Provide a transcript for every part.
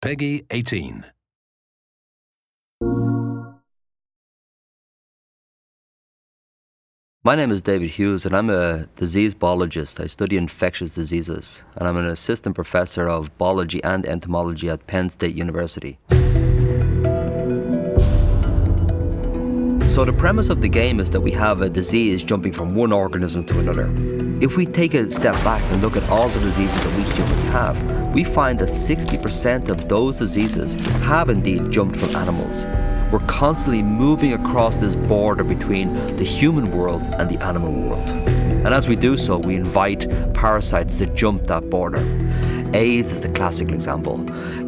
Peggy 18. My name is David Hughes and I'm a disease biologist. I study infectious diseases and I'm an assistant professor of biology and entomology at Penn State University. So the premise of the game is that we have a disease jumping from one organism to another. If we take a step back and look at all the diseases that we humans have, we find that 60% of those diseases have indeed jumped from animals. We're constantly moving across this border between the human world and the animal world. And as we do so, we invite parasites to jump that border. AIDS is the classical example.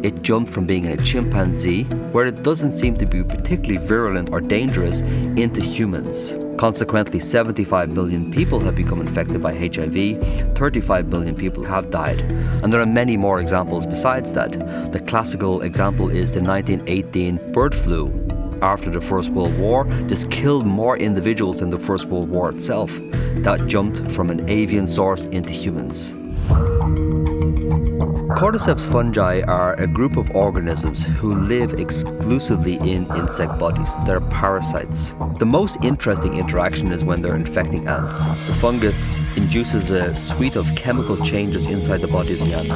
It jumped from being in a chimpanzee, where it doesn't seem to be particularly virulent or dangerous, into humans. Consequently, 75 million people have become infected by HIV, 35 million people have died. And there are many more examples besides that. The classical example is the 1918 bird flu. After the First World War, this killed more individuals than the First World War itself. That jumped from an avian source into humans. Cordyceps fungi are a group of organisms who live exclusively in insect bodies. They're parasites. The most interesting interaction is when they're infecting ants. The fungus induces a suite of chemical changes inside the body of the ant,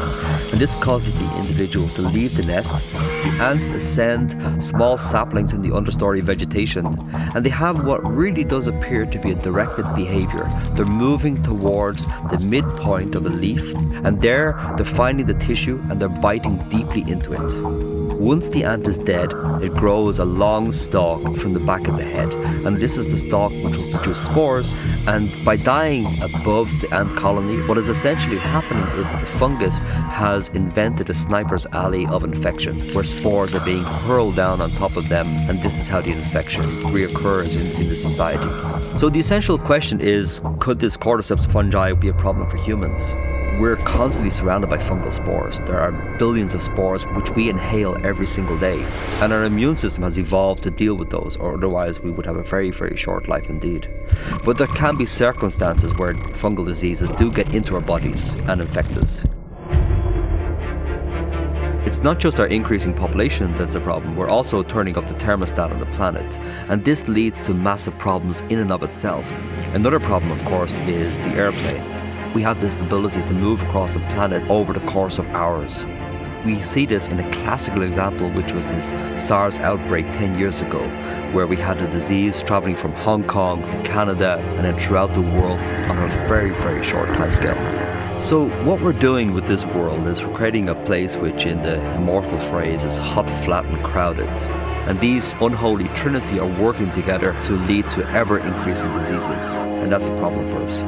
and this causes the individual to leave the nest. The ants ascend small saplings in the understory vegetation, and they have what really does appear to be a directed behavior. They're moving towards the midpoint of a leaf, and there they're finding the tissue and they're biting deeply into it. Once the ant is dead, it grows a long stalk from the back of the head, and this is the stalk which will produce spores. And by dying above the ant colony, what is essentially happening is that the fungus has invented a sniper's alley of infection, where spores are being hurled down on top of them, and this is how the infection reoccurs in the society. So the essential question is, could this cordyceps fungi be a problem for humans? We're constantly surrounded by fungal spores. There are billions of spores which we inhale every single day. And our immune system has evolved to deal with those, or otherwise we would have a very, very short life indeed. But there can be circumstances where fungal diseases do get into our bodies and infect us. It's not just our increasing population that's a problem, we're also turning up the thermostat on the planet. And this leads to massive problems in and of itself. Another problem, of course, is the airplane. We have this ability to move across the planet over the course of hours. We see this in a classical example, which was this SARS outbreak 10 years ago, where we had a disease traveling from Hong Kong to Canada and then throughout the world on a very, very short timescale. So what we're doing with this world is we're creating a place which, in the immortal phrase, is hot, flat and crowded. And these unholy trinity are working together to lead to ever-increasing diseases. And that's a problem for us.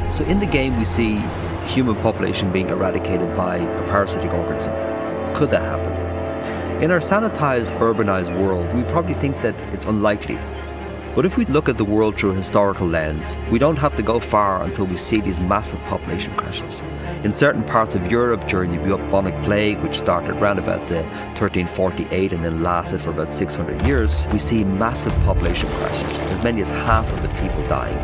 So in the game we see the human population being eradicated by a parasitic organism. Could that happen? In our sanitized, urbanized world, we probably think that it's unlikely. But if we look at the world through a historical lens, we don't have to go far until we see these massive population crashes. In certain parts of Europe during the bubonic plague, which started around about the 1348 and then lasted for about 600 years, we see massive population crashes, as many as half of the people dying.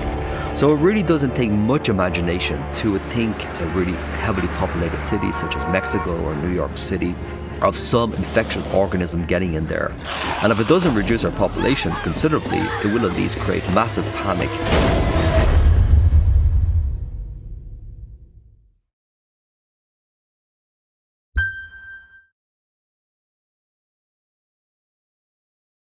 So it really doesn't take much imagination to think a really heavily populated city such as Mexico or New York City of some infectious organism getting in there. And if it doesn't reduce our population considerably, it will at least create massive panic